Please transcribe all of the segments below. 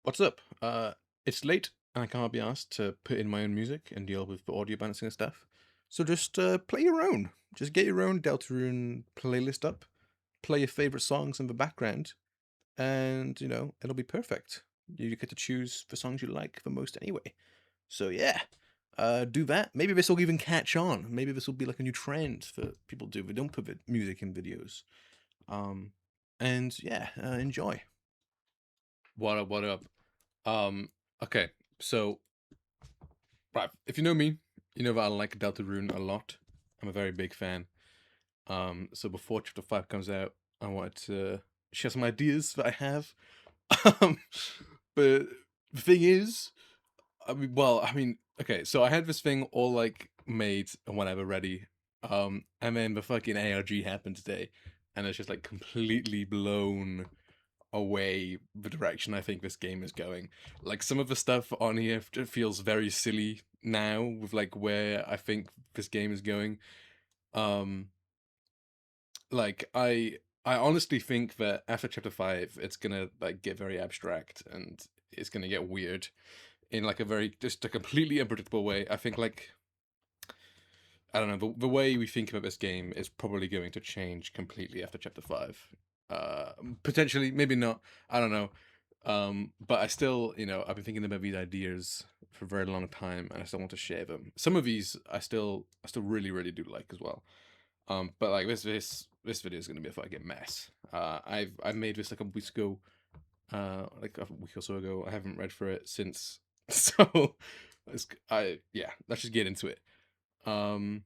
What's up? It's late and I can't be asked to put in my own music and deal with the audio balancing and stuff. So just play your own. Just get your own Deltarune playlist up, play your favorite songs in the background, and it'll be perfect. You get to choose the songs you like the most anyway. So yeah, do that. Maybe this will even catch on. Maybe this will be like a new trend for people to do. They don't put the music in videos. Um, and yeah, enjoy. What up? What up? Um, okay, so right, if you know me, you know that I like Deltarune a lot. I'm a very big fan. So before Chapter 5 comes out, I wanted to share some ideas that I have. Um, but the thing is, okay, so I had this thing all like made and whatever ready. And then the fucking ARG happened today, and it's just like completely blown away the direction I think this game is going. Like some of the stuff on here feels very silly now with like where I think this game is going. Um like I honestly think that after chapter 5 it's gonna like get very abstract and it's gonna get weird in like a very just a completely unpredictable way. I think like I don't know, the way we think about this game is probably going to change completely after chapter 5. Potentially, maybe not. I don't know. But I still, I've been thinking about these ideas for a very long time, and I still want to share them. Some of these I still really, really do like as well. But like this video is gonna be a fucking mess. I made this like a week ago, like a week or so ago. I haven't read for it since, so yeah, let's just get into it. Um,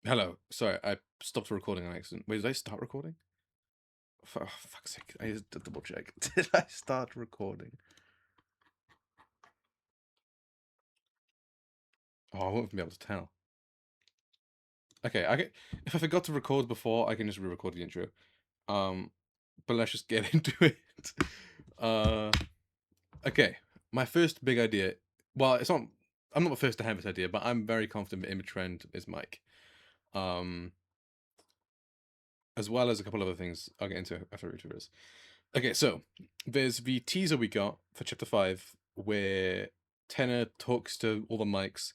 Hello, sorry, I stopped recording on accident. Wait, did I start recording? For fuck's sake, I just did double check. Did I start recording? Oh, I won't be able to tell. Okay, if I forgot to record before, I can just re-record the intro. Um, but let's just get into it. Uh, okay, my first big idea. Well, it's not. I'm not the first to have this idea, but I'm very confident that image trend is Mike. Um, as well as a couple other things I'll get into after I read through this. Okay, so there's the teaser we got for chapter 5 where Tenor talks to all the mics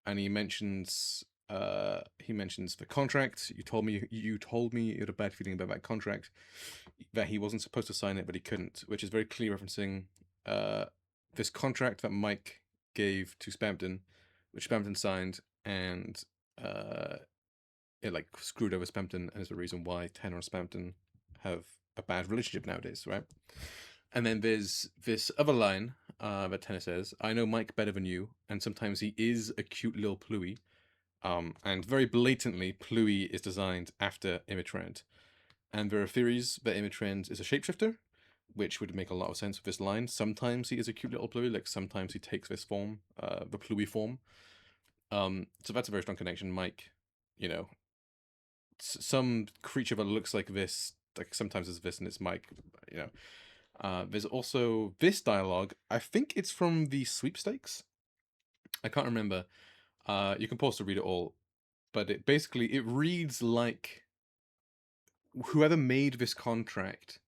and he mentions the contract. You told me you had a bad feeling about that contract, that he wasn't supposed to sign it, but he couldn't, which is very clear referencing uh this contract that Mike gave to Spampton, which Spampton signed, and uh it like screwed over Spampton and is the reason why Tenor and Spampton have a bad relationship nowadays, right? And then there's this other line that Tenor says, "I know Mike better than you, and sometimes he is a cute little Pluie." And very blatantly, Pluie is designed after Imitrend. And there are theories that Imitrend is a shapeshifter, which would make a lot of sense with this line. Sometimes he is a cute little Pluie, like sometimes he takes this form, the Pluie form. So that's a very strong connection. Mike, you know, some creature that looks like this, like sometimes it's this and it's Mike, you know. There's also this dialogue. I think it's from the sweepstakes. I can't remember. You can pause to read it all, but it reads like whoever made this contract.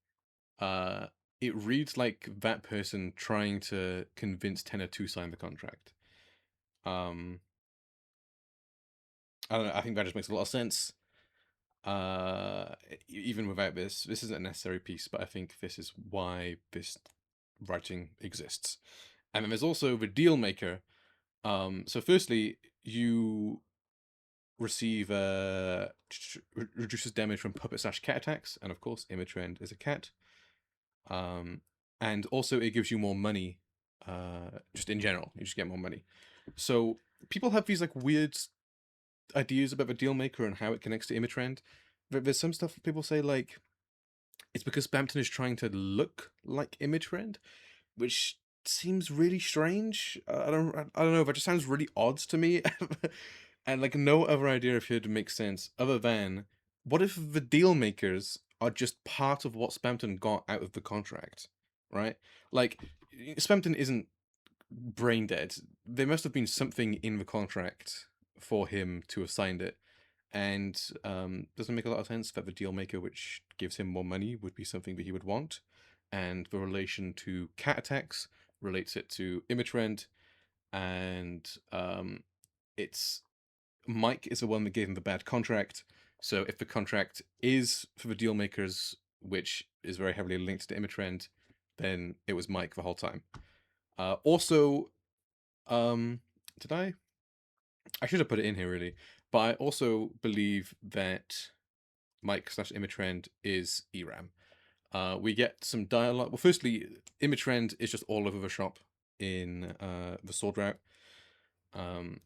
Uh, it reads like that person trying to convince Tenor to sign the contract. Um, I don't know. I think that just makes a lot of sense. Even without this isn't a necessary piece, but I think this is why this writing exists. And then there's also the deal maker. So firstly, you receive reduces damage from puppet/cat attacks, and of course, Imitrend is a cat. And also it gives you more money. Just in general, you just get more money. So people have these like weird ideas about the deal maker and how it connects to Imitrend. There's some stuff people say like it's because Bampton is trying to look like Imitrend, which seems really strange. I don't know. That just sounds really odd to me, and like no other idea appeared to make sense other than what if the deal makers are just part of what Spampton got out of the contract, right? Like Spampton isn't brain dead. There must have been something in the contract for him to have signed it. And doesn't make a lot of sense that the deal maker, which gives him more money, would be something that he would want. and the relation to cat attacks relates it to Imitrend, and it's Mike is the one that gave him the bad contract. So if the contract is for the deal makers, which is very heavily linked to Imitrend, then it was Mike the whole time. Also, um, did I? I should have put it in here really, but I also believe that Mike slash Imitrend is Eram. We get some dialogue. Well, firstly, Imitrend is just all over the shop in the sword route. Um,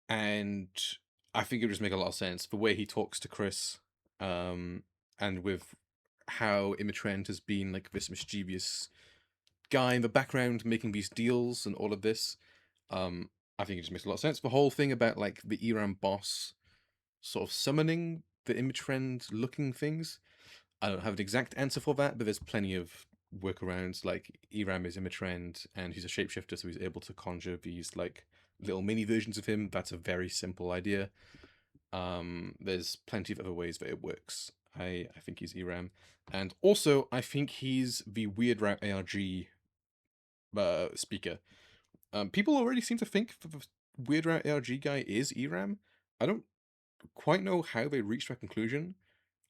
and I think it would just make a lot of sense the way he talks to Chris, and with how Imitrend has been like this mischievous guy in the background making these deals and all of this. Um, I think it just makes a lot of sense. The whole thing about like the Eram boss sort of summoning the Imitrend looking things. I don't have an exact answer for that, but there's plenty of workarounds. Like Eram is Imitrend, and he's a shapeshifter, so he's able to conjure these like little mini versions of him. That's a very simple idea. There's plenty of other ways that it works. I think he's Eram, and also I think he's the Weird Route ARG speaker. People already seem to think that the Weird Route ARG guy is Eram. I don't quite know how they reached that conclusion.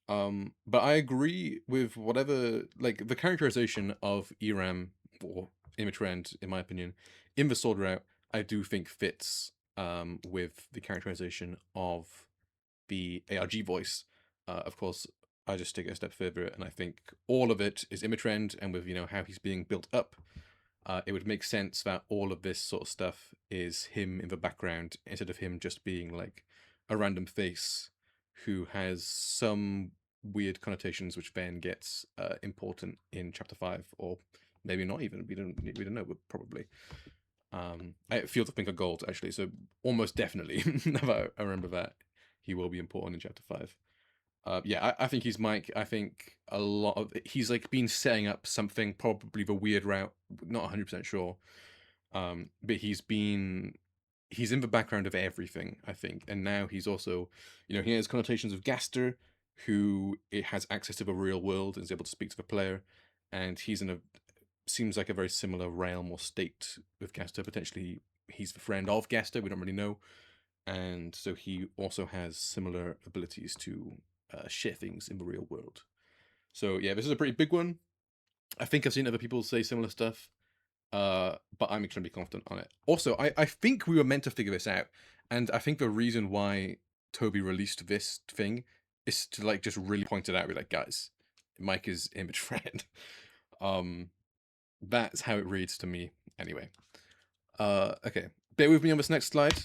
But I agree with whatever, like, the characterization of Eram or Imitrend, in my opinion, in the Sword Route, I do think fits with the characterization of the ARG voice. Of course, I just take it a step further, and I think all of it is Imitrend, and with how he's being built up, it would make sense that all of this sort of stuff is him in the background instead of him just being like a random face who has some weird connotations which then gets important in chapter 5, or maybe not even. We don't know, but probably. I feel the pink of gold actually, so almost definitely. Now I remember that he will be important in chapter 5. Yeah, I think he's Mike. I think a lot of he's like been setting up something, probably the weird route. Not 100% sure. But he's in the background of everything, I think, and now he's also, he has connotations of Gaster, who it has access to the real world and is able to speak to the player, and he's in a seems like a very similar realm or state with Gaster. Potentially, he's the friend of Gaster. We don't really know, and so he also has similar abilities to share things in the real world. So yeah, this is a pretty big one. I think I've seen other people say similar stuff, but I'm extremely confident on it. Also, I think we were meant to figure this out, and I think the reason why Toby released this thing is to like just really point it out. Be like, guys, Mike is image friend. um, that's how it reads to me, anyway. Okay, bear with me on this next slide.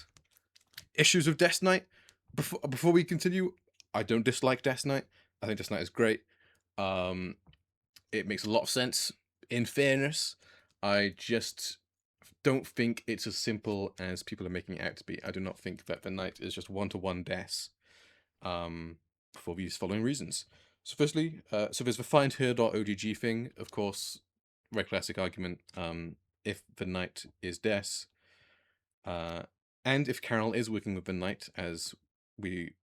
Issues of Death Knight. Before we continue, I don't dislike Death Knight. I think Death Knight is great. Um, it makes a lot of sense. In fairness, I just don't think it's as simple as people are making it out to be. I do not think that the knight is just one-to-one deaths, for these following reasons. So firstly, so there's the find her.ogg thing, of course, very classic argument. If the knight is death, and if Carol is working with the knight, as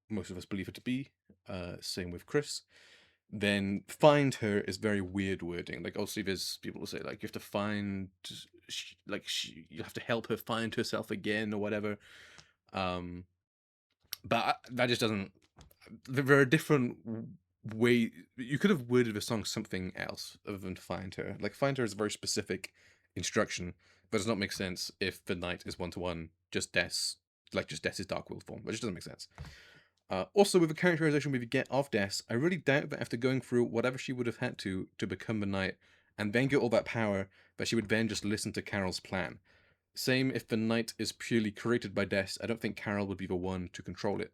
most of us believe her to be, same with Chris, then find her is very weird wording. Like, obviously, there's people who say like you have to find, you have to help her find herself again or whatever. But that just doesn't. There are different way. You could have worded the song something else other than find her. Like, find her is a very specific instruction, but does not make sense if the knight is one-to-one, just Des, like just Des's Dark World form, which doesn't make sense. Also, with the characterization we get of Des, I really doubt that after going through whatever she would have had to become the knight, and then get all that power, that she would then just listen to Carol's plan. Same if the knight is purely created by Des, I don't think Carol would be the one to control it.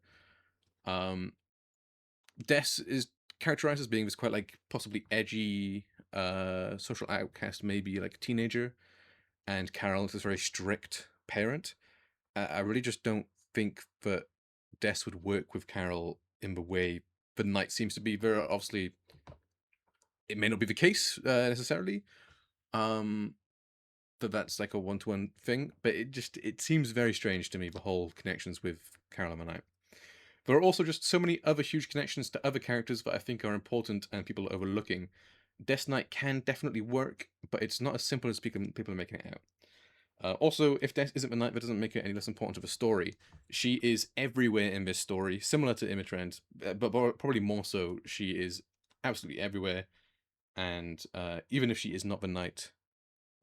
Des is characterized as being this quite like possibly edgy, social outcast, maybe like teenager, and Carol is this very strict parent. I really just don't think that Des would work with Carol in the way the knight seems to be. Very obviously, it may not be the case necessarily. That's like a one-to-one thing, but it seems very strange to me, the whole connections with Carol and the knight. There are also just so many other huge connections to other characters that I think are important and people are overlooking. Death Knight can definitely work, but it's not as simple as people are making it out. Also, if Death isn't the knight, that doesn't make it any less important to the story. She is everywhere in this story, similar to Imitrend, but probably more so. She is absolutely everywhere, and even if she is not the knight,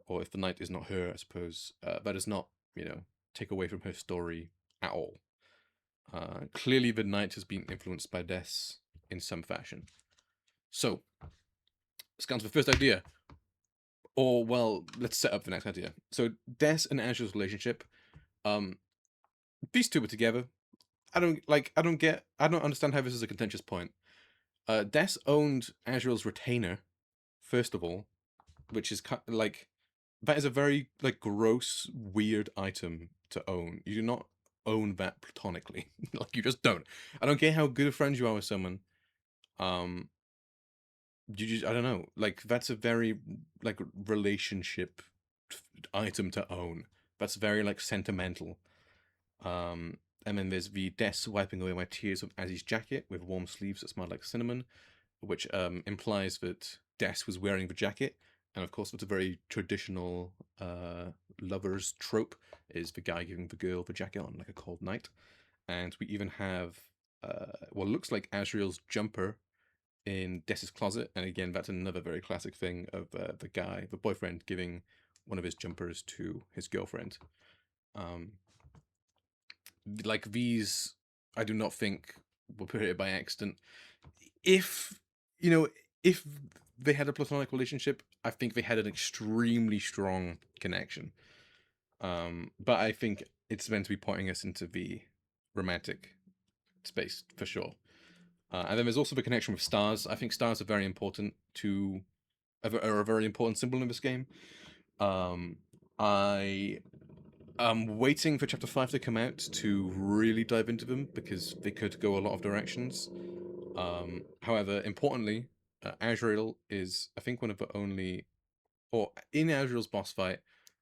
or if the knight is not her, I suppose, that does not, take away from her story at all. Clearly, the knight has been influenced by Death in some fashion. So, let's get on to the first idea. Or, well, let's set up the next idea. So, Des and Azur's relationship, um, these two were together. I don't understand how this is a contentious point. Des owned Azur's retainer, first of all, which is like, that is a very, like, gross, weird item to own. You do not own that platonically. Like, you just don't. I don't care how good of friends you are with someone. Um, you just, I don't know. Like, that's a very, like, relationship item to own. That's very, like, sentimental. And then there's the Des wiping away my tears with Azzy's jacket with warm sleeves that smell like cinnamon, which implies that Des was wearing the jacket. And of course, that's a very traditional lovers trope, is the guy giving the girl the jacket on like a cold night. And we even have what looks like Azriel's jumper in Des's closet. And again, that's another very classic thing of the boyfriend, giving one of his jumpers to his girlfriend. Like, these, I do not think were put here by accident. If, you know, if they had a platonic relationship, I think they had an extremely strong connection. But I think it's meant to be pointing us into the romantic space for sure. And then there's also the connection with stars. I think stars are very important are a very important symbol in this game. I am waiting for Chapter 5 to come out to really dive into them, because they could go a lot of directions. However, importantly, Azrael is, I think, one of the only, or in Azrael's boss fight,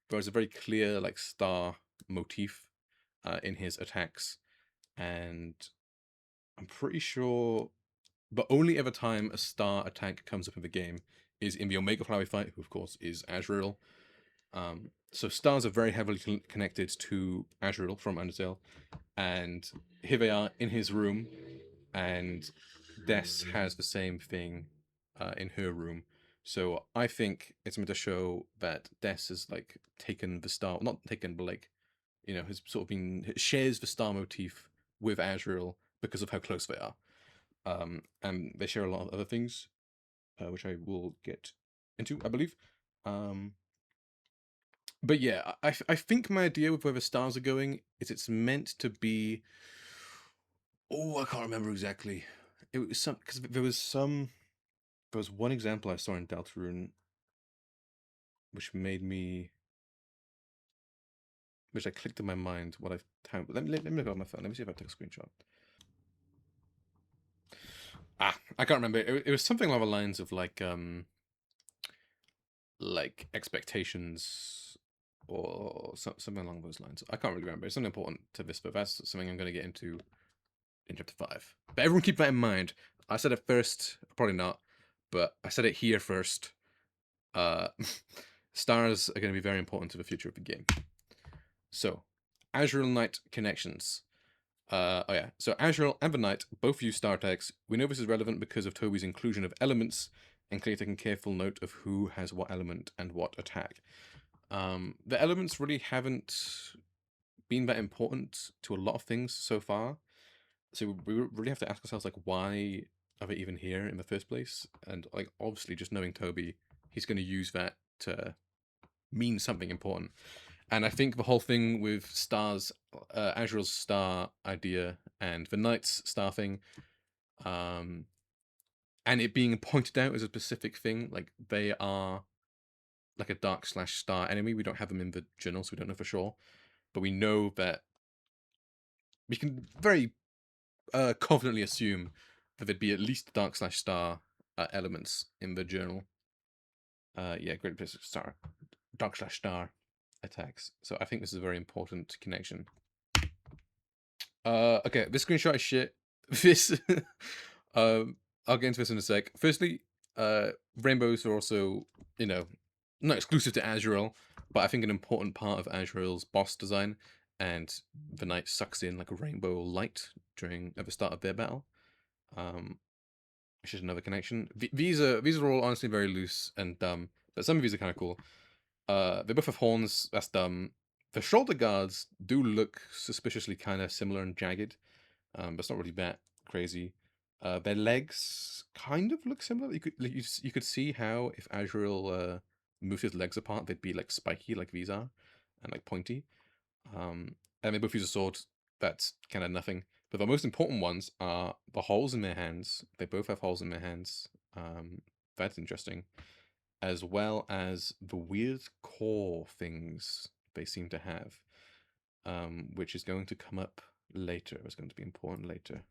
there's a very clear, like, star motif in his attacks, and I'm pretty sure the only ever time a star attack comes up in the game is in the Omega Flowery fight, who of course is Azrael. So stars are very heavily connected to Azrael from Undertale, and here they are in his room, and Des has the same thing in her room. So I think it's meant to show that Des has, like, taken the star, not taken, but, like, has sort of shares the star motif with Azrael because of how close they are. And they share a lot of other things, which I will get into, I believe. But yeah, I think my idea with where the stars are going is it's meant to be. Oh, I can't remember exactly. It was some, because there was one example I saw in Deltarune, which made me, which I clicked in my mind what I've time. Let me look on my phone. Let me see if I took a screenshot. I can't remember. It was something along the lines of like expectations, or something along those lines. I can't really remember. It's something important to this, but that's something I'm going to get into in Chapter 5. But everyone keep that in mind. I said it first, probably not, but I said it here first. Uh, stars are going to be very important to the future of the game. So, Azrael Knight connections. Oh yeah, so Azrael and the Knight both use star attacks. We know this is relevant because of Toby's inclusion of elements and clearly taking careful note of who has what element and what attack. The elements really haven't been that important to a lot of things so far. So we really have to ask ourselves, like, why are they even here in the first place? And, like, obviously, just knowing Toby, he's going to use that to mean something important. And I think the whole thing with stars, Azrael's star idea and the Knight's star thing, and it being pointed out as a specific thing, like, they are like a dark/star enemy. We don't have them in the journal, so we don't know for sure. But we know that we can very confidently assume that there'd be at least dark/star elements in the journal. Yeah, great place star, dark/star attacks. So I think this is a very important connection. Okay, this screenshot is shit. This, I'll get into this in a sec. Firstly, uh, rainbows are also, you know, not exclusive to Azrael, but I think an important part of Azrael's boss design. And the knight sucks in like a rainbow light during at the start of their battle, um, which is another connection. These are all honestly very loose and dumb, but some of these are kind of cool. They both have horns. That's dumb. The shoulder guards do look suspiciously kind of similar and jagged, but it's not really that crazy. Their legs kind of look similar. You could see how if Azrael moved his legs apart, they'd be like spiky like these are, and like pointy. And they both use a sword that's kind of nothing. But the most important ones are the holes in their hands. They both have holes in their hands. That's interesting, as well as the weird core things they seem to have, which is going to come up later. It's going to be important later.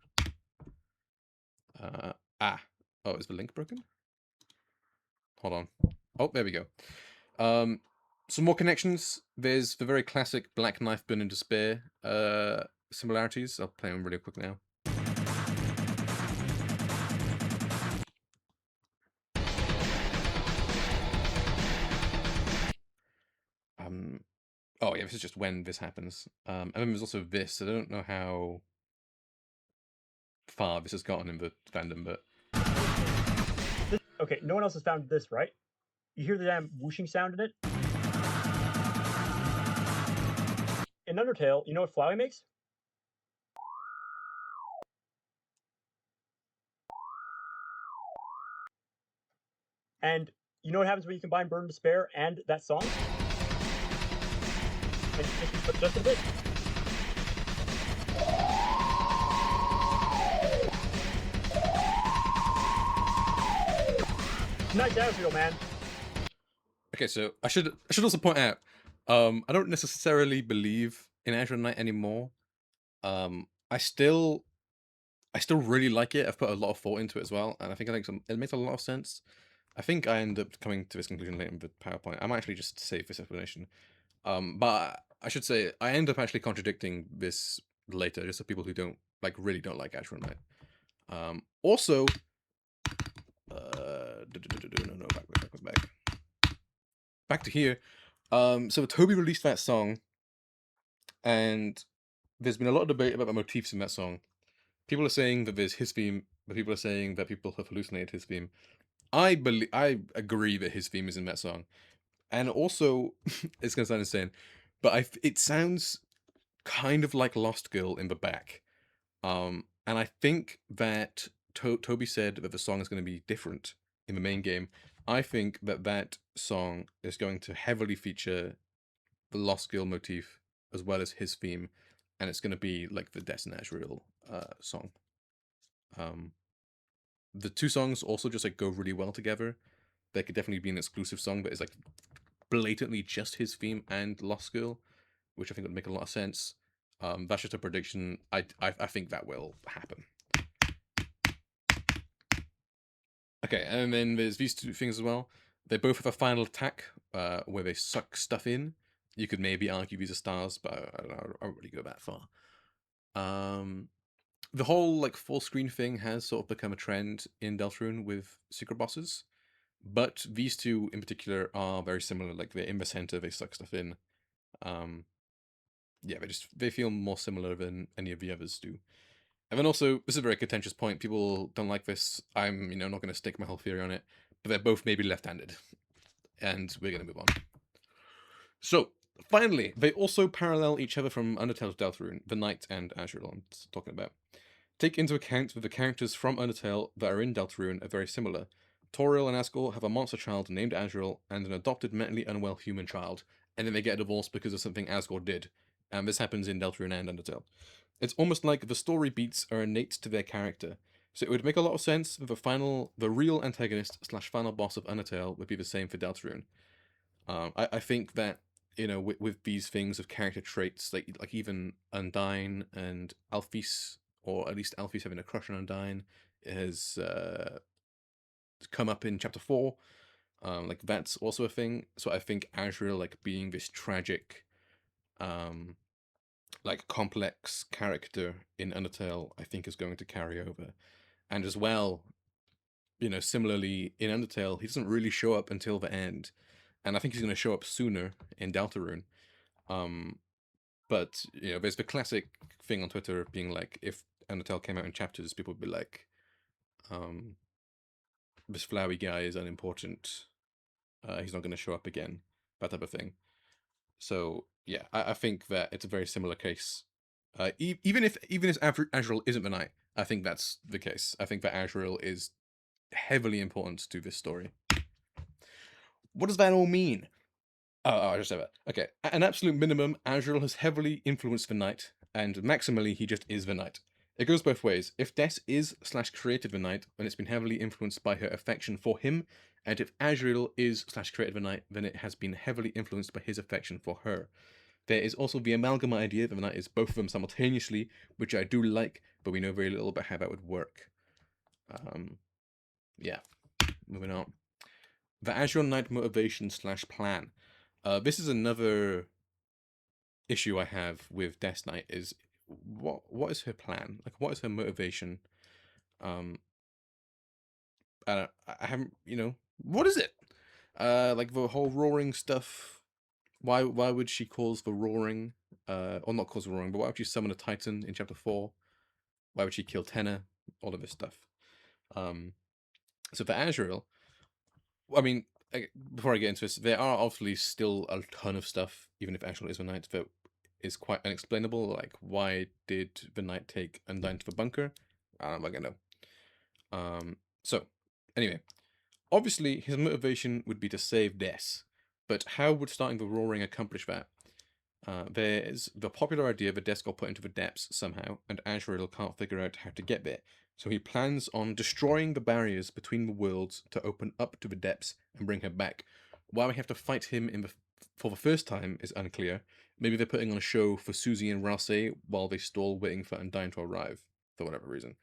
Uh, ah. Oh, is the link broken? Hold on. Oh, there we go. Some more connections. There's the very classic Black Knife Burn in Despair similarities. I'll play them really quick now. Oh yeah, this is just when this happens. And then there's also this. I don't know how far this has gotten in the fandom, but Okay, no one else has found this, right? You hear the damn whooshing sound in it? In Undertale, you know what Flowey makes? And you know what happens when you combine Burn Despair and that song? And just a bit. Nice Azrael, man. okay. So I should also point out, I don't necessarily believe in Azure Knight anymore. I still really like it. I've put a lot of thought into it as well, and I think it makes a lot of sense. I think I end up coming to this conclusion later in the PowerPoint. I might actually just save this explanation. But I should say I end up actually contradicting this later, just for people who really don't like Azure Knight. Also, no, back to here. So Toby released that song, and there's been a lot of debate about the motifs in that song. People are saying that there's his theme, but people are saying that people have hallucinated his theme. I agree that his theme is in that song, and also it's gonna sound insane, but it sounds kind of like Lost Girl in the back. And I think that Toby said that the song is going to be different in the main game. I think that that song is going to heavily feature the Lost Girl motif as well as his theme, and it's going to be like the Death and Azrael song. The two songs also just like go really well together. There could definitely be an exclusive song that is like blatantly just his theme and Lost Girl, which I think would make a lot of sense. That's just a prediction. I think that will happen. Okay, and then there's these two things as well. They both have a final attack where they suck stuff in. You could maybe argue these are stars, but I don't really go that far. The whole like full screen thing has sort of become a trend in Deltarune with secret bosses, but these two in particular are very similar. Like they're in the center, they suck stuff in. Yeah, they feel more similar than any of the others do. And then also, this is a very contentious point. People don't like this. I'm, not going to stick my whole theory on it, but they're both maybe left-handed, and we're going to move on. So finally, they also parallel each other from Undertale to Deltarune, the Knight and Azrael I'm talking about. Take into account that the characters from Undertale that are in Deltarune are very similar. Toriel and Asgore have a monster child named Azrael and an adopted mentally unwell human child, and then they get divorced because of something Asgore did. And this happens in Deltarune and Undertale. It's almost like the story beats are innate to their character. So it would make a lot of sense that the real antagonist slash final boss of Undertale would be the same for Deltarune. I think that with these things of character traits, like even Undyne and Alphys, or at least Alphys having a crush on Undyne, has come up in chapter 4. Like that's also a thing. So I think Azrael like being this tragic, like complex character in Undertale, I think is going to carry over, and as well, similarly in Undertale, he doesn't really show up until the end, and I think he's going to show up sooner in Deltarune. Um, but there's the classic thing on Twitter of being like, if Undertale came out in chapters, people would be like, um, "This flowery guy is unimportant. He's not going to show up again." That type of thing. So yeah, I think that it's a very similar case. Even if Azrael isn't the knight, I think that's the case. I think that Azrael is heavily important to this story. What does that all mean? I just said that. Okay, at an absolute minimum, Azrael has heavily influenced the knight, and maximally, he just is the knight. It goes both ways. If Des is/created the knight, then it's been heavily influenced by her affection for him, and if Azrael is/created the knight, then it has been heavily influenced by his affection for her. There is also the amalgam idea that the knight is both of them simultaneously, which I do like, but we know very little about how that would work. Yeah, moving on. The Azrael Knight motivation/plan. This is another issue I have with Death Knight is what is her plan? Like, what is her motivation? Um, I haven't, what is it? Like the whole roaring stuff. Why would she cause the roaring? Or not cause the roaring, but why would she summon a Titan in chapter 4? Why would she kill Tenna? All of this stuff. So for Azrael, I mean, before I get into this, there are obviously still a ton of stuff, even if Azrael is a knight, that is quite unexplainable. Like, why did the knight take Undyne to the bunker? I'm not gonna know. So, anyway, obviously his motivation would be to save Des, but how would starting the roaring accomplish that? There is the popular idea that Des got put into the depths somehow, and Azrael can't figure out how to get there. So he plans on destroying the barriers between the worlds to open up to the depths and bring her back. Why we have to fight him for the first time is unclear. Maybe they're putting on a show for Susie and Rousey while they stall waiting for Undyne to arrive, for whatever reason.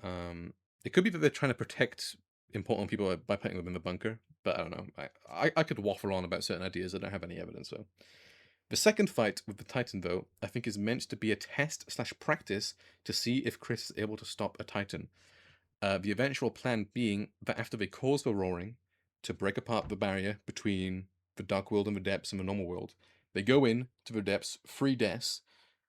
It could be that they're trying to protect important people by putting them in the bunker, but I don't know. I could waffle on about certain ideas. I don't have any evidence, so. The second fight with the Titan, though, I think is meant to be a test/practice to see if Chris is able to stop a Titan. The eventual plan being that after they cause the roaring, to break apart the barrier between the Dark World and the depths and the normal world, they go in to the depths, free Des,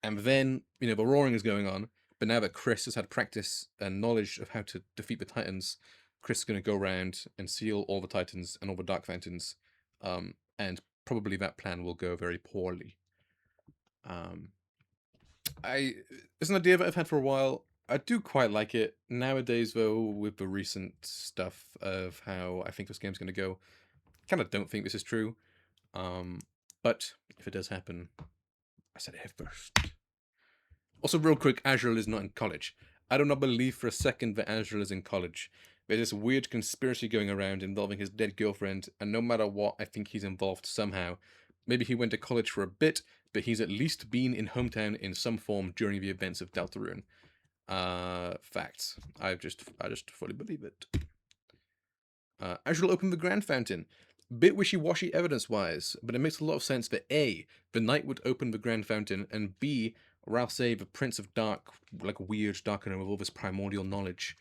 and then, the roaring is going on, but now that Chris has had practice and knowledge of how to defeat the Titans, Chris is going to go around and seal all the Titans and all the Dark Fountains, and probably that plan will go very poorly. It's an idea that I've had for a while. I do quite like it. Nowadays, though, with the recent stuff of how I think this game's going to go, kind of don't think this is true. But if it does happen, I said it here first. Also, real quick, Azrael is not in college. I do not believe for a second that Azrael is in college. There's this weird conspiracy going around involving his dead girlfriend, and no matter what, I think he's involved somehow. Maybe he went to college for a bit, but he's at least been in hometown in some form during the events of Deltarune. Facts. I just fully believe it. Azrael opened the Grand Fountain. Bit wishy-washy evidence-wise, but it makes a lot of sense that A, the knight would open the Grand Fountain, and B, Ralsei, the Prince of Dark, like weird Darkener with all this primordial knowledge,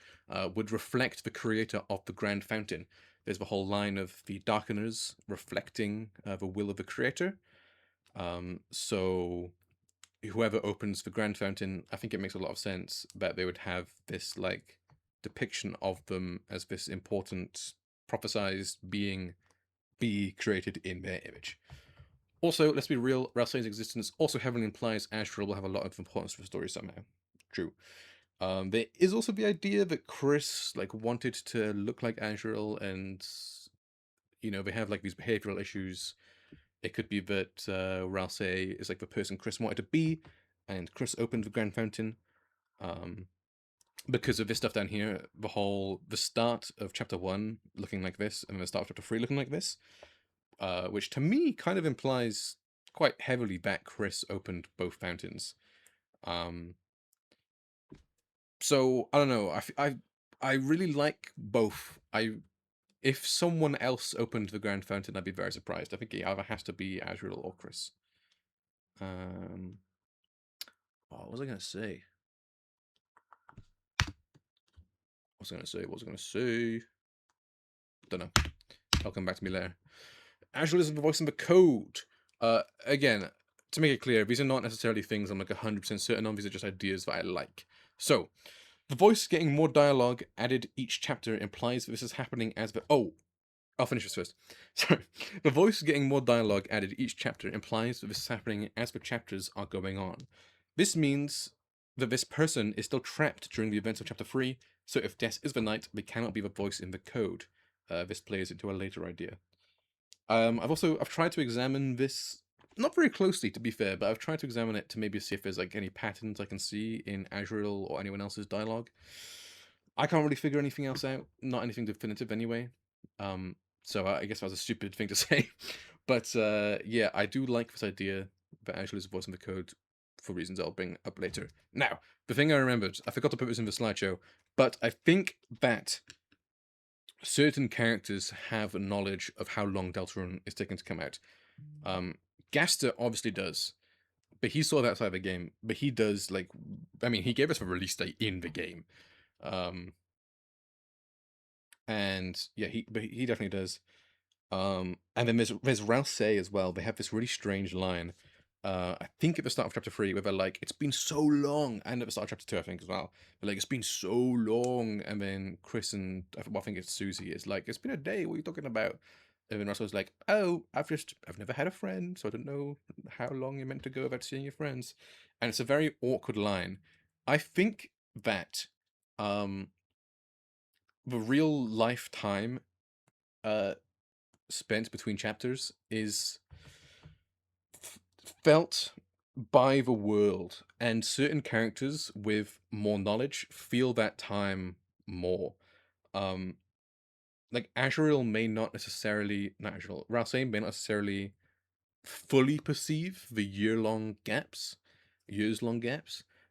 would reflect the creator of the Grand Fountain. There's the whole line of the Darkeners reflecting the will of the creator. So whoever opens the Grand Fountain, I think it makes a lot of sense that they would have this like depiction of them as this important prophesized being be created in their image. Also, let's be real, Ralsei's existence also heavily implies Azrael will have a lot of importance for the story somehow. True. There is also the idea that Chris wanted to look like Azrael, and they have these behavioral issues. It could be that Ralsei is the person Chris wanted to be, and Chris opened the Grand Fountain. Because of this stuff down here, the start of chapter 1 looking like this, and the start of chapter 3 looking like this, which to me kind of implies quite heavily that Chris opened both fountains. So I don't know. I really like both. If someone else opened the Grand Fountain, I'd be very surprised. I think it either has to be Azrael or Chris. What was I gonna say? was I gonna say? What was I gonna say? Don't know. I'll come back to me later. Angela is the voice in the code. Again, to make it clear, these are not necessarily things I'm like 100% certain on. These are just ideas that I like. So, the voice getting more dialogue added each chapter implies that this is happening as the. Oh, I'll finish this first. Sorry. The voice getting more dialogue added each chapter implies that this is happening as the chapters are going on. This means that this person is still trapped during the events of chapter 3, so if Death is the knight, they cannot be the voice in the code. This plays into a later idea. I've tried to examine this not very closely, to be fair, but I've tried to examine it to maybe see if there's like any patterns I can see in Azrael or anyone else's dialogue. I can't really figure anything else out, not anything definitive anyway. Um, so I guess that was a stupid thing to say, but yeah, I do like this idea that Azrael is voicing the code for reasons I'll bring up later. Now, the thing I remembered, I forgot to put this in the slideshow, but I think that certain characters have a knowledge of how long Deltarune is taking to come out. Um, Gaster obviously does, but he saw that outside of the game. But he does like, I mean, he gave us a release date in the game, um, and yeah, he definitely does. And then there's Rouse as well. They have this really strange line. I think at the start of chapter 3, where they're like, "It's been so long," and at the start of chapter 2, I think as well. They're like, "It's been so long," and then Chris and I think it's Susie is like, "It's been a day. What are you talking about?" And then Russell's like, "Oh, I've never had a friend, so I don't know how long you're meant to go about seeing your friends," and it's a very awkward line. I think that um the real lifetime uh spent between chapters is felt by the world, and certain characters with more knowledge feel that time more. Um, like Azrael may not necessarily, not Azrael, Ralsei may not necessarily fully perceive the years long gaps,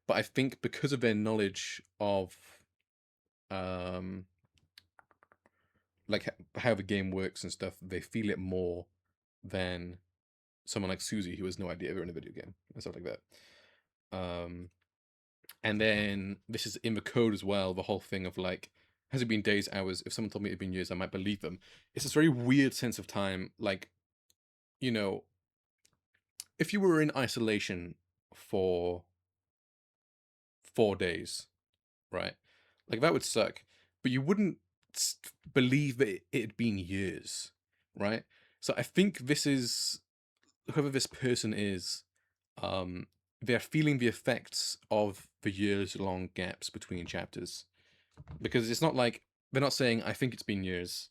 but I think because of their knowledge of um like how the game works and stuff, they feel it more than someone like Susie who has no idea they're in a video game and stuff like that. Um, and then this is in the code as well. The whole thing of like, has it been days, hours? If someone told me it'd been years, I might believe them. It's this very weird sense of time. Like, you know, if you were in isolation for 4 days, right? Like that would suck, but you wouldn't believe that it had been years, right? So I think this is whoever this person is, um, they're feeling the effects of the years long gaps between chapters. Because it's not like they're not saying, I think it's been years.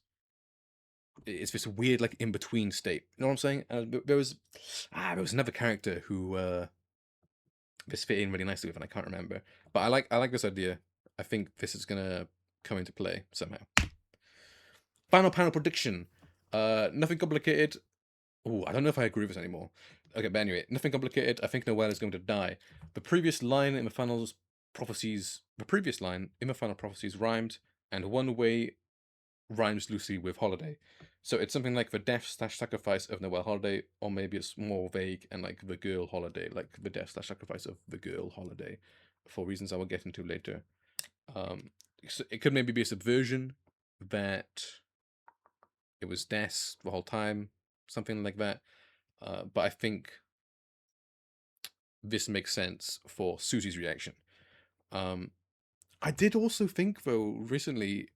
It's this weird, like, in between state. You know what I'm saying? There was another character who this fit in really nicely with, and I can't remember. But I like this idea. I think this is gonna come into play somehow. Final panel prediction. Nothing complicated. Oh, I don't know if I agree with this anymore. Okay, but anyway, nothing complicated. I think Noelle is going to die. The previous line in the final prophecies rhymed, and one way rhymes loosely with holiday. So it's something like the death/sacrifice of Noelle Holiday, or maybe it's more vague and like the girl holiday, like the death/sacrifice of the girl holiday, for reasons I will get into later. So it could maybe be a subversion that it was death the whole time, something like that. But I think this makes sense for Susie's reaction. Um, I did also think, though, recently,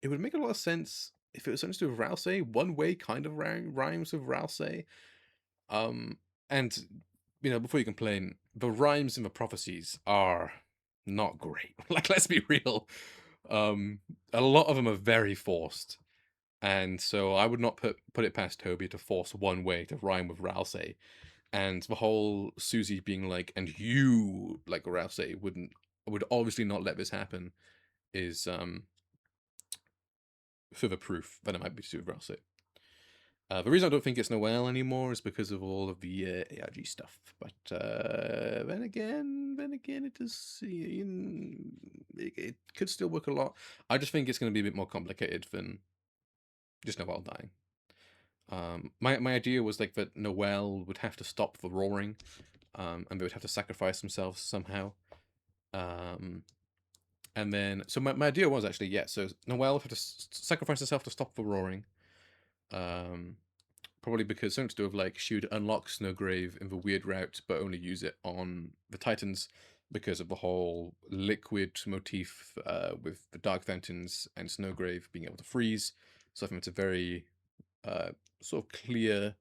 it would make a lot of sense if it was something to do with Rousey. One way kind of rhymes with Rousey. Um, and, before you complain, the rhymes in the prophecies are not great. Like, let's be real. A lot of them are very forced. And so I would not put it past Toby to force one way to rhyme with Rousey. And the whole Susie being like, and you, like Rousey, would obviously not let this happen is further proof that it might be to do with Rousey. The reason I don't think it's Noelle anymore is because of all of the ARG stuff. But then again, it does. It could still work a lot. I just think it's going to be a bit more complicated than just Noelle dying. My idea was like that Noelle would have to stop the roaring, and they would have to sacrifice themselves somehow. And then, so my idea was actually, yeah, so Noelle had to sacrifice herself to stop the roaring. Um, Probably because something to do with like she would unlock Snowgrave in the weird route, but only use it on the Titans because of the whole liquid motif with the Dark Fountains and Snowgrave being able to freeze. So I think it's a very uh, sort of clear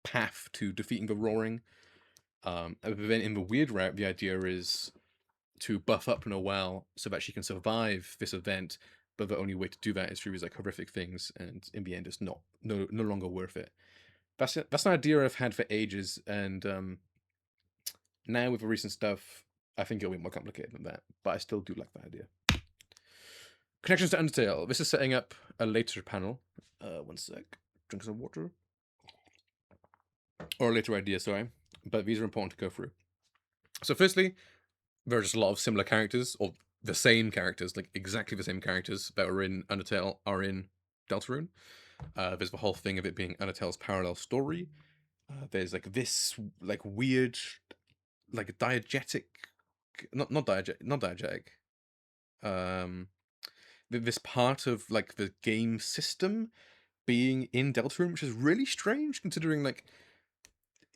path to defeating the roaring. But then in the weird route, the idea is to buff up Noelle so that she can survive this event, but the only way to do that is through these like horrific things, and in the end, it's no longer worth it. That's an idea I've had for ages, and now with the recent stuff, I think it'll be more complicated than that. But I still do like that idea. Connections to Undertale. This is setting up a later panel. One sec. Drink some water. Or a later idea, sorry. But these are important to go through. So, firstly, there are just a lot of similar characters, or the same characters, like exactly the same characters that were in Undertale are in Deltarune. There's the whole thing of it being Undertale's parallel story. There's like this like weird like diegetic, not diegetic. Um, this part of like the game system being in Deltarune, which is really strange considering like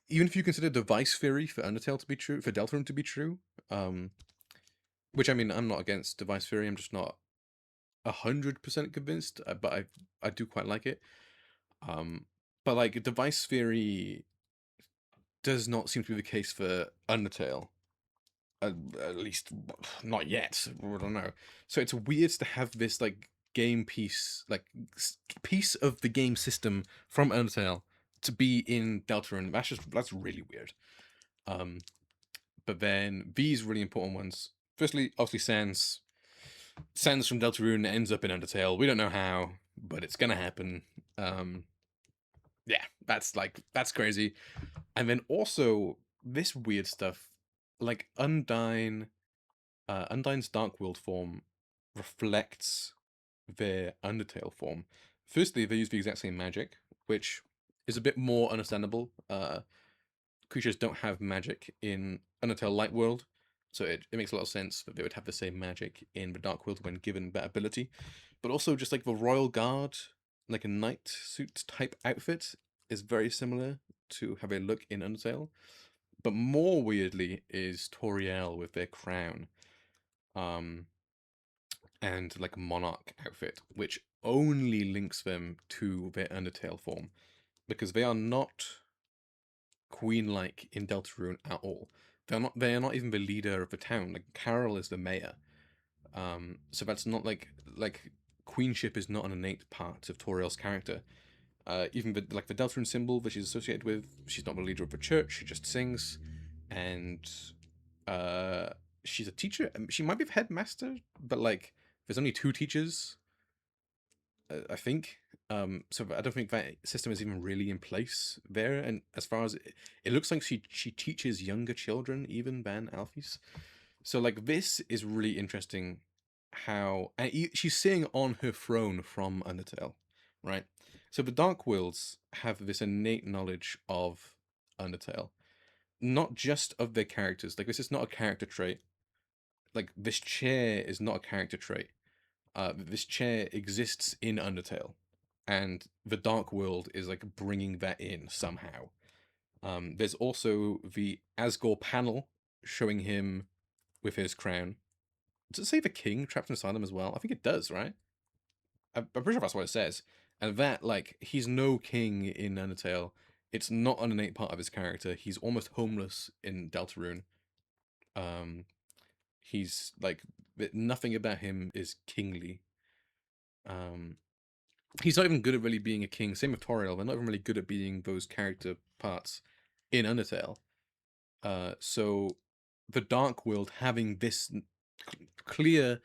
even if you consider device theory for Undertale to be true, for Deltarune to be true, um, which I mean I'm not against device theory, I'm just not 100% convinced, but I do quite like it. Um, but like device theory does not seem to be the case for Undertale. At least not yet. I don't know. So it's weird to have this like game piece, like piece of the game system from Undertale to be in Deltarune. That's really weird. Um, but then these really important ones. Firstly, obviously Sans from Deltarune ends up in Undertale. We don't know how, but it's gonna happen. Um, yeah, that's crazy. And then also this weird stuff, like Undyne's Dark World form reflects their Undertale form. Firstly, they use the exact same magic, which is a bit more understandable. Creatures don't have magic in Undertale Light World, so it makes a lot of sense that they would have the same magic in the Dark World when given that ability. But also, just like the Royal Guard, like a knight suit type outfit, is very similar to how they look in Undertale. But more weirdly is Toriel with their crown. Um, and like monarch outfit, which only links them to their Undertale form, because they are not queen-like in Deltarune at all. They are not even the leader of the town. Like Carol is the mayor. So that's not like queenship is not an innate part of Toriel's character. Even the Deltarune symbol that she's associated with, she's not the leader of the church. She just sings, and uh, she's a teacher. She might be the headmaster, but like there's only two teachers, I think. So I don't think that system is even really in place there. And as far as it looks like she teaches younger children even than Alphys. So like this is really interesting. How and she's sitting on her throne from Undertale, right? So the Dark Worlds have this innate knowledge of Undertale, not just of their characters. Like this is not a character trait. Like this chair is not a character trait. This chair exists in Undertale, and the Dark World is like bringing that in somehow. There's also the Asgore panel showing him with his crown. Does it say the king trapped inside him as well? I think it does, right? I'm pretty sure that's what it says. And that, like, he's no king in Undertale. It's not an innate part of his character. He's almost homeless in Deltarune. Um, he's like nothing about him is kingly. Um, he's not even good at really being a king. Same with Toriel. They're not even really good at being those character parts in Undertale. So the Dark World having this clear,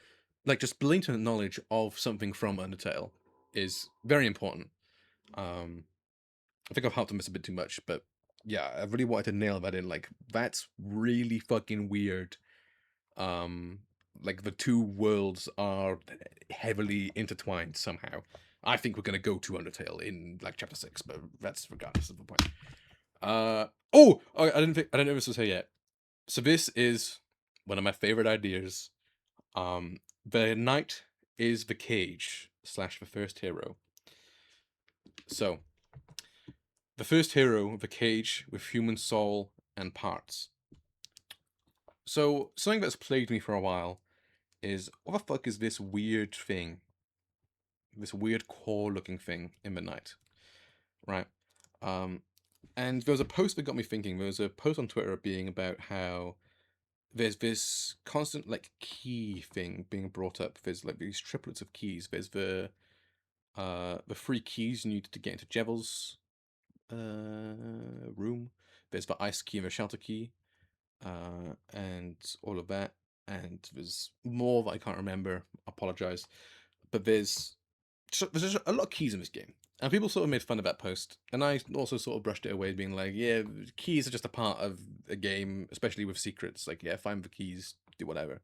like just blatant knowledge of something from Undertale is very important. I think I've helped on this a bit too much, but yeah, I really wanted to nail that in. Like that's really fucking weird. Um, like the two worlds are heavily intertwined somehow. I think we're gonna go to Undertale in like chapter 6, but that's regardless of the point. I didn't know this was here yet. So this is one of my favorite ideas. The knight is the cage slash the first hero. So, the first hero, the cage with human soul and parts. So, something that's plagued me for a while is what the fuck is this weird thing? This weird core looking thing in the night, right? Um, and there was a post that got me thinking. There was a post on Twitter being about how there's this constant like key thing being brought up. There's like these triplets of keys. There's the three keys you need to get into Jevils room. There's the ice key and the shelter key, and all of that. And there's more that I can't remember. I apologize, but there's just a lot of keys in this game. And people sort of made fun of that post, and I also sort of brushed it away, being like, "Yeah, keys are just a part of a game, especially with secrets. Like, yeah, find the keys, do whatever."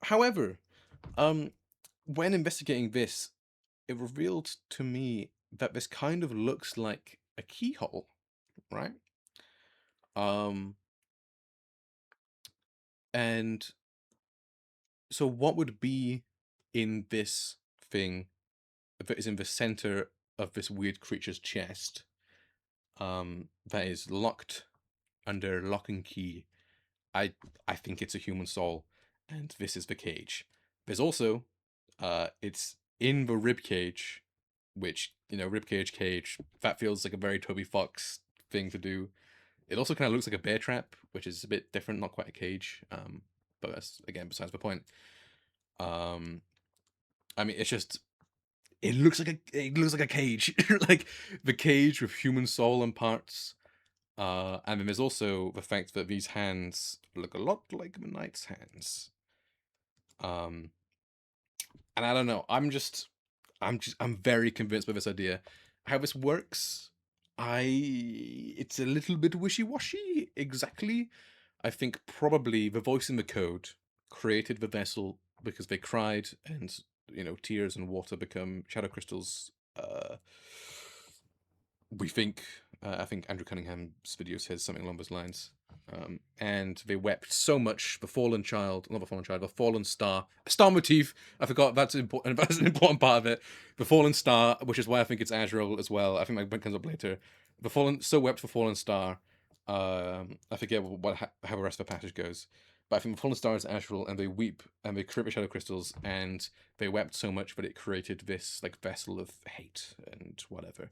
However, um, when investigating this, it revealed to me that this kind of looks like a keyhole, right? Um, and so what would be in this thing that is in the center of this weird creature's chest, that is locked under lock and key? I I think it's a human soul, and this is the cage. There's also, it's in the rib cage, which rib cage. That feels like a very Toby Fox thing to do. It also kind of looks like a bear trap, which is a bit different, not quite a cage. But that's again besides the point. Um, I mean, it looks like a cage, like the cage with human soul and parts. And then there's also the fact that these hands look a lot like the knight's hands. Um, and I don't know. I'm very convinced by this idea. How this works, it's a little bit wishy-washy. Exactly. I think probably the voice in the code created the vessel because they cried, and tears and water become shadow crystals. We think, I think Andrew Cunningham's video says something along those lines. And they wept so much. The fallen child, not the fallen child, the fallen star motif. I forgot that's important. That's an important part of it. The fallen star, which is why I think it's Azrael as well. I think that comes up later. The fallen, so wept for fallen star. I forget how the rest of the passage goes, but I think the fallen star is Azrael, and they weep and they create the shadow crystals, and they wept so much that it created this like vessel of hate and whatever.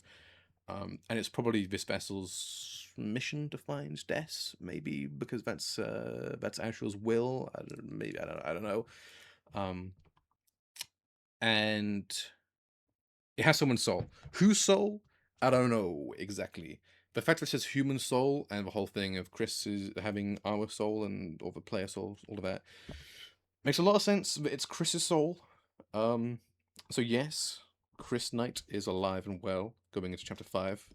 And it's probably this vessel's mission defines death, maybe because that's Asher's will. Maybe I don't know. Um, and it has someone's soul. Whose soul? I don't know exactly. The fact that it says human soul and the whole thing of Chris is having our soul and all the player souls, all of that makes a lot of sense. But it's Chris's soul. Um, so yes, Chris Knight is alive and well going into chapter 5.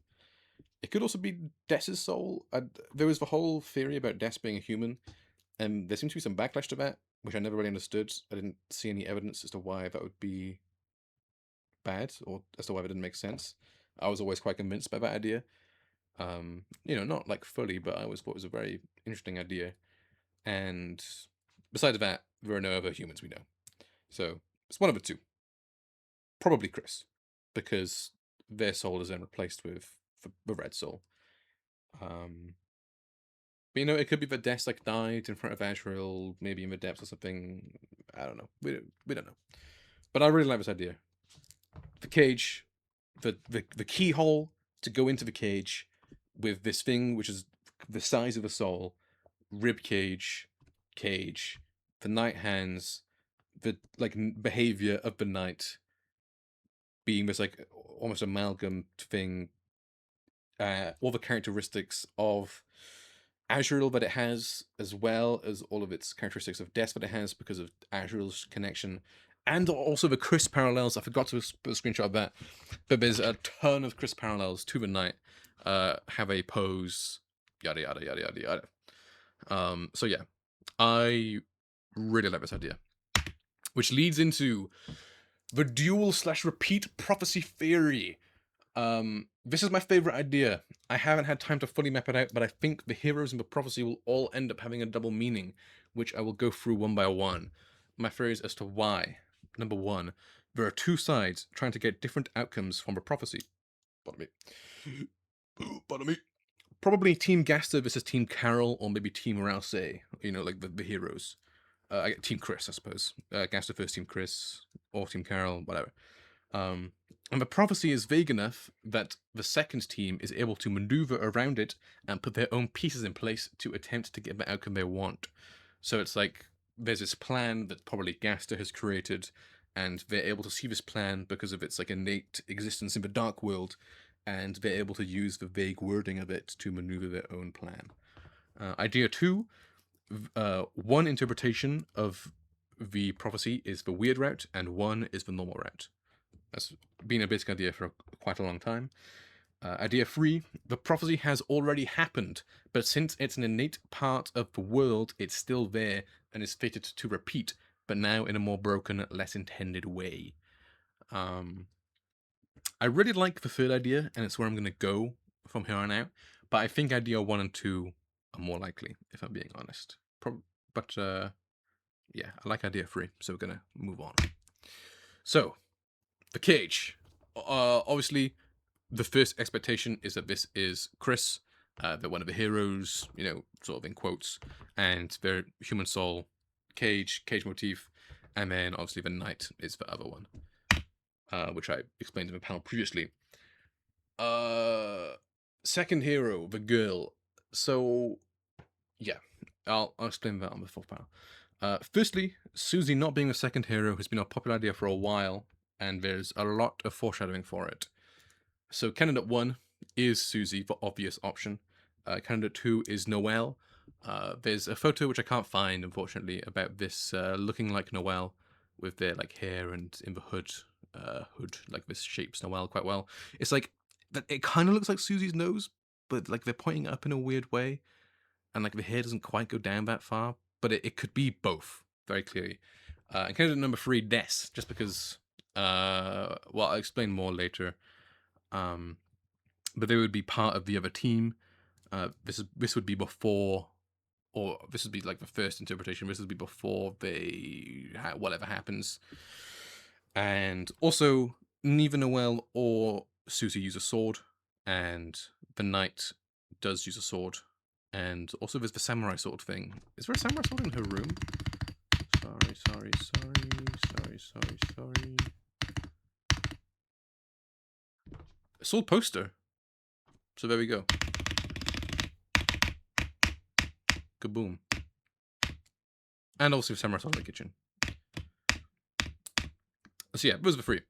It could also be Des's soul. There was the whole theory about Des being a human, and there seems to be some backlash to that, which I never really understood. I didn't see any evidence as to why that would be bad, or as to why that didn't make sense. I was always quite convinced by that idea. Not like fully, but I always thought it was a very interesting idea. And besides that, there are no other humans we know. So it's one of the two. Probably Chris, because their soul is then replaced with the red soul. Um, But it could be that Des like died in front of Azrael, maybe in the depths or something. I don't know. We don't know. But I really like this idea. The cage, the keyhole to go into the cage with this thing which is the size of a soul, rib cage, the night hands, the like behavior of the night being this like almost amalgam thing, all the characteristics of Azrael that it has, as well as all of its characteristics of Death that it has because of Azrael's connection, and also the Chris parallels. I forgot to put a screenshot of that, but there's a ton of Chris parallels to the night. Have a pose, yada yada yada yada yada. So yeah, I really like this idea, which leads into the dual/repeat prophecy theory. This is my favorite idea. I haven't had time to fully map it out, but I think the heroes in the prophecy will all end up having a double meaning, which I will go through one by one. my theories as to why. Number one, there are two sides trying to get different outcomes from a prophecy. Pardon me. Pardon me. Probably Team Gaster versus Team Carol, or maybe Team Rouse. You know, like the heroes. Team Chris, I suppose. Gaster versus Team Chris, or Team Carol, whatever. And the prophecy is vague enough that the second team is able to maneuver around it and put their own pieces in place to attempt to get the outcome they want. So it's like there's this plan that probably Gaster has created, and they're able to see this plan because of its like innate existence in the dark world, and they're able to use the vague wording of it to maneuver their own plan. Idea two, one interpretation of the prophecy is the weird route, and one is the normal route. That's been a basic idea for quite a long time. Idea three, the prophecy has already happened, but since it's an innate part of the world, it's still there and is fated to repeat, but now in a more broken, less intended way. I really like the third idea, and it's where I'm going to go from here on out, but I think idea one and two are more likely, if I'm being honest. But yeah, I like idea three, so we're going to move on. So, the cage. Obviously, the first expectation is that this is Chris, that one of the heroes, you know, sort of in quotes, and their human soul, cage motif, and then obviously the knight is the other one, which I explained in the panel previously. Second hero, the girl. So, yeah, I'll explain that on the fourth panel. Firstly, Susie not being the second hero has been a popular idea for a while, and there's a lot of foreshadowing for it. So candidate 1 is Susie, the obvious option. Candidate 2 is Noelle. There's a photo which I can't find, unfortunately, about this looking like Noelle with their like hair and in the hood, like this shapes Noelle quite well. It's like that. It kind of looks like Susie's nose, but like they're pointing up in a weird way, and like the hair doesn't quite go down that far. But it could be both very clearly. And candidate number 3, Des, just because. Well, I'll explain more later. But they would be part of the other team. This would be before, or this would be like the first interpretation. This would be before whatever happens. And also, neither Noelle or Susie use a sword, and the knight does use a sword. And also, there's the samurai sword thing. Is there a samurai sword in her room? Sorry. A sword poster. So there we go. Kaboom. And also samurai sword in the kitchen. So yeah, those are the three.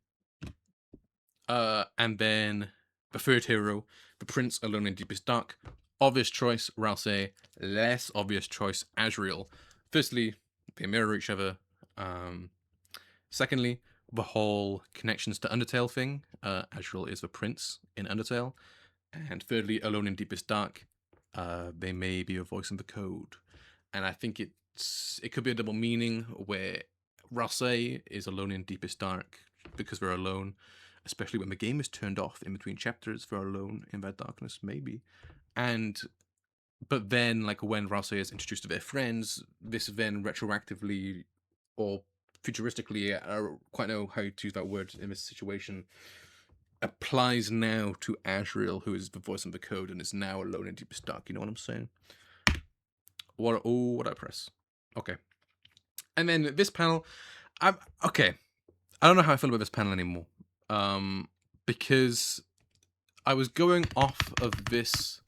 And then the third hero, the Prince Alone in Deepest Dark. Obvious choice, Rouse. Less obvious choice, Azrael. Firstly, they mirror each other. Secondly, the whole connections to Undertale thing. Azrael is the prince in Undertale. And thirdly, Alone in Deepest Dark. They may be a voice in the code. And I think it could be a double meaning where Rouse is alone in Deepest Dark because they're alone, especially when the game is turned off in between chapters. They're alone in that darkness, maybe. But then, like when Rouse is introduced to their friends, this then retroactively or futuristically, I don't quite know how to use that word in this situation, applies now to Azrael, who is the voice in the code and is now alone in Deepest Dark. You know what I'm saying? What I press? Okay. And then this panel, okay. I don't know how I feel about this panel anymore. Because I was going off of this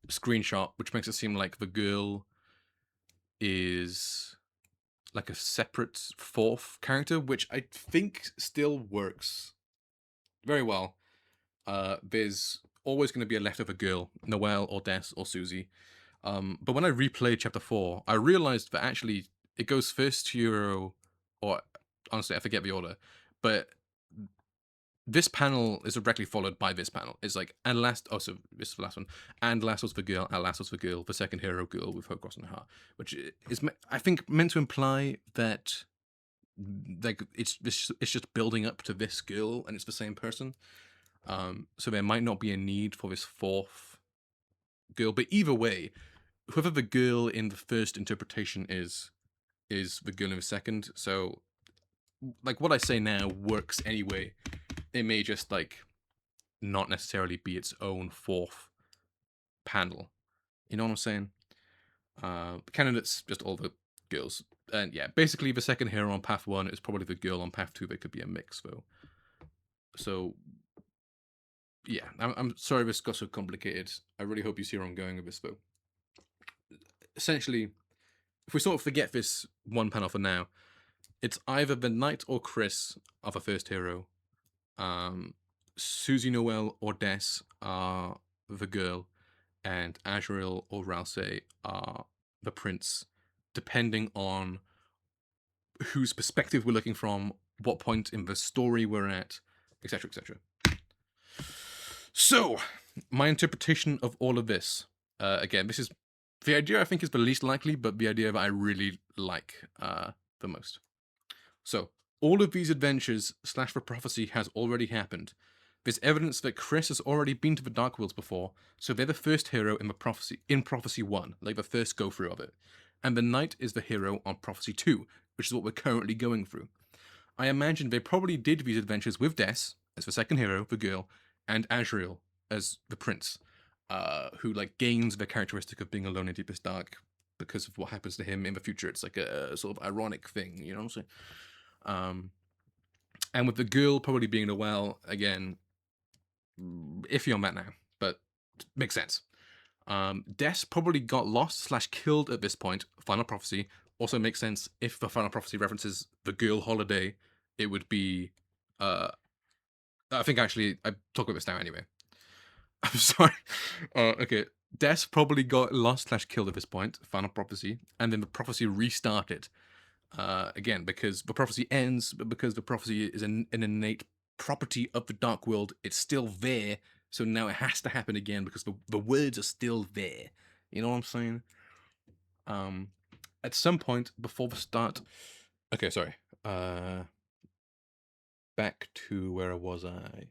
screenshot, which makes it seem like the girl is like a separate fourth character, which I think still works very well. There's always going to be a leftover girl, Noelle or Des or Susie. But when I replayed chapter 4, I realized that actually it goes first to hero, or honestly, I forget the order, but this panel is directly followed by this panel. It's like, and last, oh, so this is the last one, and last was the girl, and last was the girl, the second hero girl with her cross in her heart, which is, I think, meant to imply that like it's just building up to this girl, and it's the same person. So there might not be a need for this fourth girl, but either way, whoever the girl in the first interpretation is, is the girl in the second. So, like, what I say now works anyway. It may just like not necessarily be its own fourth panel. You know what I'm saying? Candidates, just all the girls. And yeah, basically the second hero on path 1 is probably the girl on path 2. They could be a mix though. So yeah, I'm sorry this got so complicated. I really hope you see where I'm going with this though. Essentially, if we sort of forget this one panel for now, it's either the knight or Chris are the first hero. Susie Noel or Des are the girl, and Azrael or Rousey are the prince, depending on whose perspective we're looking from, what point in the story we're at, etc., etc. So, my interpretation of all of this, again, this is the idea I think is the least likely, but the idea that I really like the most. So, all of these adventures / the prophecy has already happened. There's evidence that Chris has already been to the Dark Worlds before, so they're the first hero in Prophecy 1, like the first go through of it. And the Knight is the hero on Prophecy 2, which is what we're currently going through. I imagine they probably did these adventures with Des as the second hero, the girl, and Azrael as the prince, who like gains the characteristic of being alone in deepest dark because of what happens to him in the future. It's like a sort of ironic thing, you know what I'm saying? And with the girl probably being the well, again, iffy on that now, but makes sense. Des probably got lost / killed at this point. Final Prophecy also makes sense. If the Final Prophecy references the girl holiday, it would be. I think actually I talk about this now anyway. I'm sorry. Okay, Des probably got lost / killed at this point. Final Prophecy, and then the prophecy restarted. Again, because the prophecy ends, but because the prophecy is an innate property of the Dark World, it's still there. So now it has to happen again because the words are still there. You know what I'm saying? At some point before the start. Okay, sorry. Back to where was I?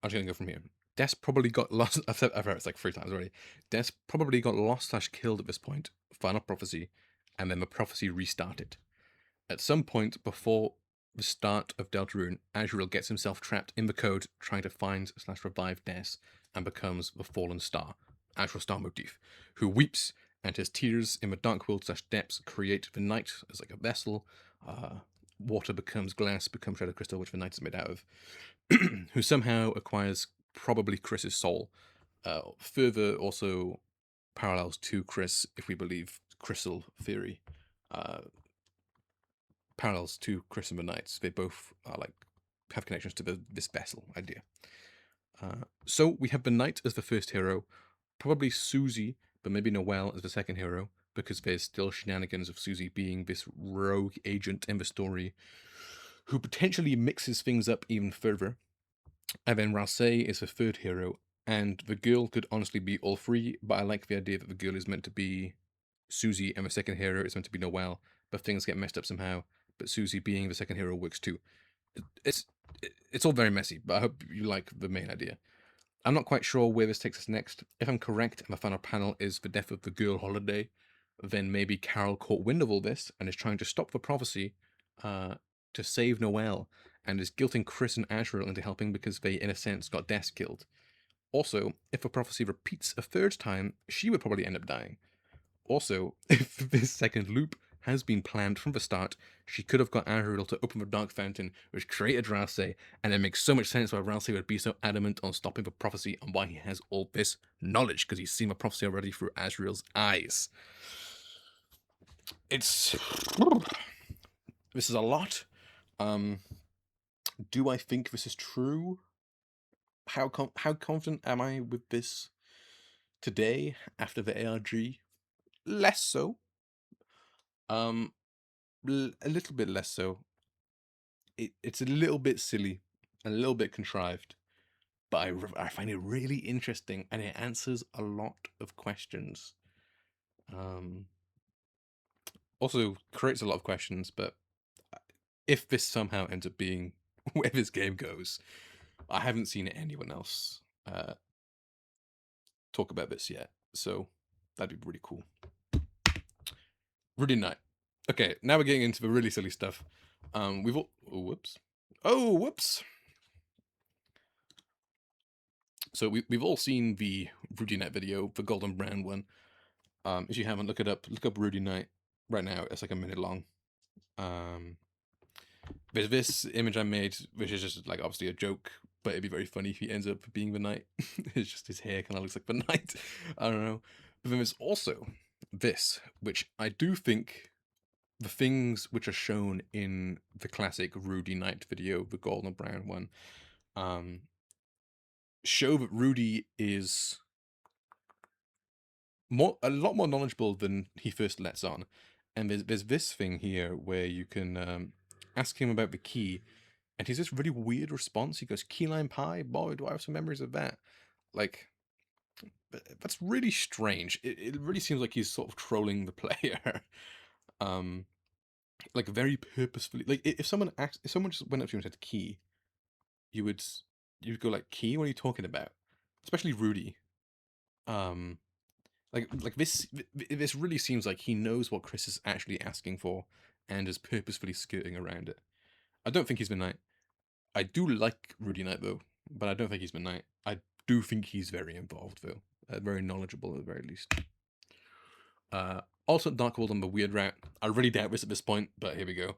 I'm just gonna go from here. Des probably got lost. I've heard it's like 3 times already. Des probably got lost / killed at this point. Final prophecy, and then the prophecy restarted. At some point before the start of Deltarune, Azrael gets himself trapped in the code trying to find / revive Des and becomes the Fallen Star, Azrael Star motif, who weeps and his tears in the dark world / depths create the night as like a vessel. Water becomes glass, becomes shadow crystal, which the night is made out of, who somehow acquires probably Chris's soul. Further also parallels to Chris, if we believe crystal theory. Parallels to Chris and the Knights. They both are like have connections to this vessel idea. So we have the Knight as the first hero, probably Susie, but maybe Noelle as the second hero, because there's still shenanigans of Susie being this rogue agent in the story who potentially mixes things up even further. And then Rousey is the third hero, and the girl could honestly be all three, but I like the idea that the girl is meant to be Susie and the second hero is meant to be Noelle, but things get messed up somehow. But Susie being the second hero works too. It's it's all very messy, but I hope you like the main idea. I'm not quite sure where this takes us next. If I'm correct, and the final panel is the death of the girl holiday, then maybe Carol caught wind of all this and is trying to stop the prophecy to save Noelle, and is guilting Chris and Azrael into helping because they, in a sense, got Des killed. Also, if the prophecy repeats a third time, she would probably end up dying. Also, if this second loop has been planned from the start, she could have got Azrael to open the Dark Fountain, which created Rousey, and it makes so much sense why Rousey would be so adamant on stopping the prophecy and why he has all this knowledge, because he's seen the prophecy already through Azrael's eyes. It's... This is a lot. Do I think this is true? How confident am I with this today after the ARG? Less so. A little bit less so. It's a little bit silly, a little bit contrived, but I find it really interesting, and it answers a lot of questions. Also creates a lot of questions, but if this somehow ends up being where this game goes, I haven't seen anyone else talk about this yet, so that'd be really cool. Rudy Knight. Okay, now we're getting into the really silly stuff. We've all. Oh, whoops. Oh, whoops. So we've all seen the Rudy Knight video, the golden brown one. If you haven't, look it up. Look up Rudy Knight right now. It's like a minute long. Um, there's this image I made, which is just like obviously a joke, but it'd be very funny if he ends up being the knight. It's just his hair kind of looks like the knight. I don't know. But then there's also this, which I do think the things which are shown in the classic Rudy Knight video, the golden brown one, um, show that Rudy is a lot more knowledgeable than he first lets on. And there's this thing here where you can ask him about the key, and he's this really weird response. He goes, "Key lime pie, boy, do I have some memories of that." Like, that's really strange. It really seems like he's sort of trolling the player. um, like very purposefully. Like if someone just went up to you and said key, you would you'd go like, "Key, what are you talking about?" Especially Rudy. Um, like this really seems like he knows what Chris is actually asking for and is purposefully skirting around it. I don't think he's been knight. I do like Rudy Knight though, but I don't think he's been knight. I do think he's very involved though, very knowledgeable at the very least. Also, Darkworld on the weird route. I really doubt this at this point, but here we go.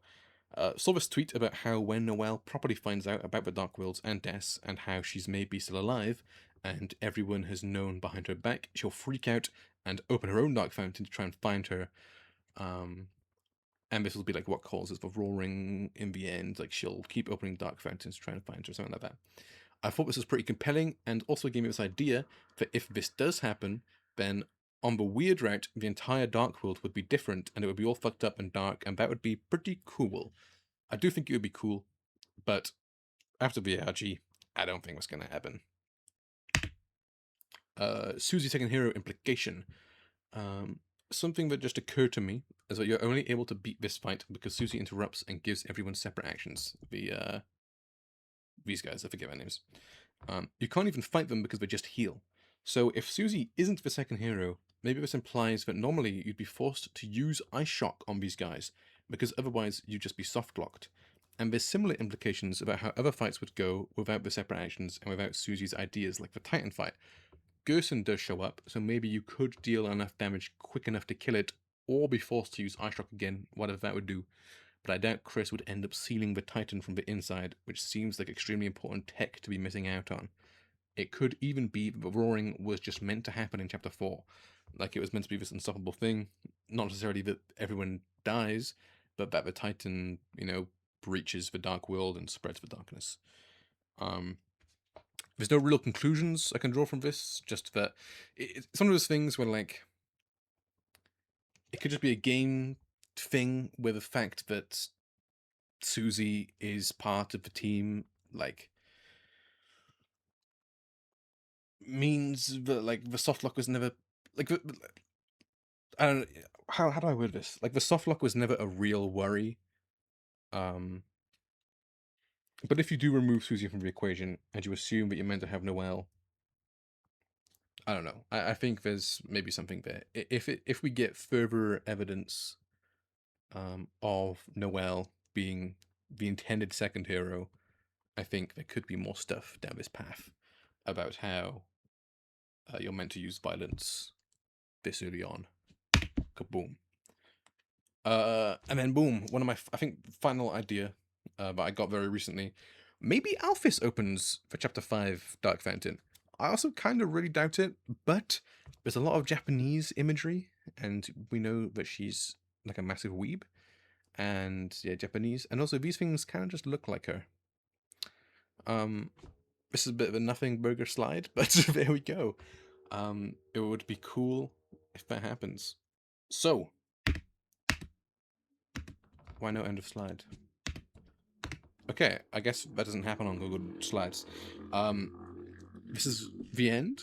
Saw this tweet about how when Noelle properly finds out about the Dark Worlds and Des and how she's maybe still alive, and everyone has known behind her back, she'll freak out and open her own dark fountain to try and find her. And this will be like what causes the roaring in the end. Like she'll keep opening dark fountains trying to find her, something like that. I thought this was pretty compelling, and also gave me this idea that if this does happen, then on the weird route, the entire Dark World would be different, and it would be all fucked up and dark, and that would be pretty cool. I do think it would be cool, but after the ARG, I don't think what's going to happen. Susie second hero implication. Something that just occurred to me is that you're only able to beat this fight because Susie interrupts and gives everyone separate actions. These guys, I forget their names. You can't even fight them because they just heal. So if Susie isn't the second hero, maybe this implies that normally you'd be forced to use Ice Shock on these guys, because otherwise you'd just be soft locked. And there's similar implications about how other fights would go without the separate actions and without Susie's ideas, like the Titan fight. Gerson does show up, so maybe you could deal enough damage quick enough to kill it, or be forced to use Ice Shock again, whatever that would do. But I doubt Chris would end up sealing the Titan from the inside, which seems like extremely important tech to be missing out on. It could even be that the roaring was just meant to happen in Chapter 4. Like it was meant to be this unstoppable thing. Not necessarily that everyone dies, but that the Titan, breaches the dark world and spreads the darkness. There's no real conclusions I can draw from this, just that it's one of those things where, like, it could just be a game thing where the fact that Susie is part of the team, like, means that, like, the soft lock was never, like, I don't know, how do I word this? Like, the soft lock was never a real worry. Um, but if you do remove Susie from the equation and you assume that you're meant to have Noelle, I don't know. I think there's maybe something there. If we get further evidence of Noelle being the intended second hero, I think there could be more stuff down this path about how you're meant to use violence this early on. Kaboom. And then boom, one of my, I think, final idea that I got very recently. Maybe Alphys opens for Chapter 5 Dark Fountain. I also kind of really doubt it, but there's a lot of Japanese imagery, and we know that she's like a massive weeb. And yeah, Japanese. And also, these things kind of just look like her. This is a bit of a nothing burger slide, but there we go. It would be cool if that happens. So, why no end of slide? Okay, I guess that doesn't happen on Google Slides. This is the end.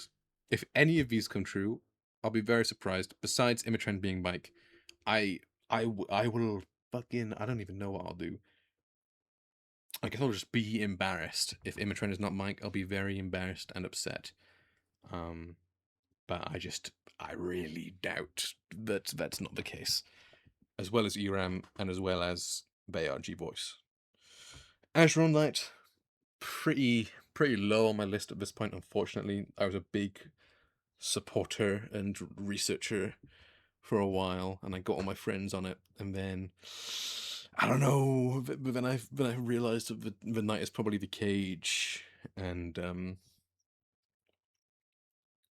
If any of these come true, I'll be very surprised. Besides Imitrend being Mike, I will fucking, I don't even know what I'll do. I guess I'll just be embarrassed. If Imitrend is not Mike, I'll be very embarrassed and upset. But I really doubt that that's not the case. as well as ERAM, and as well as the ARG voice. Azure Light, pretty low on my list at this point, unfortunately. I was a big supporter and researcher for a while, and I got all my friends on it, and then I don't know. But then I realized that the night is probably the cage, and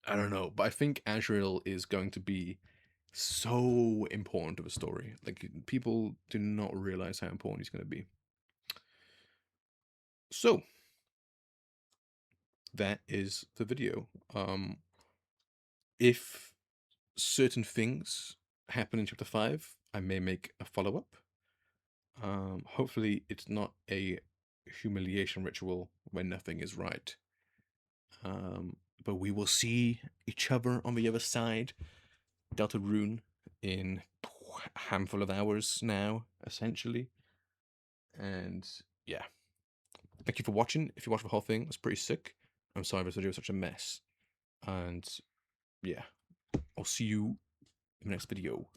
I don't know. But I think Azrael is going to be so important to the story. Like people do not realize how important he's going to be. So that is the video. If certain things happen in chapter 5, I may make a follow-up. Hopefully it's not a humiliation ritual where nothing is right. But we will see each other on the other side. Deltarune in a handful of hours now, essentially. And yeah. Thank you for watching. If you watched the whole thing, it was pretty sick. I'm sorry this video was such a mess. And yeah, I'll see you in the next video.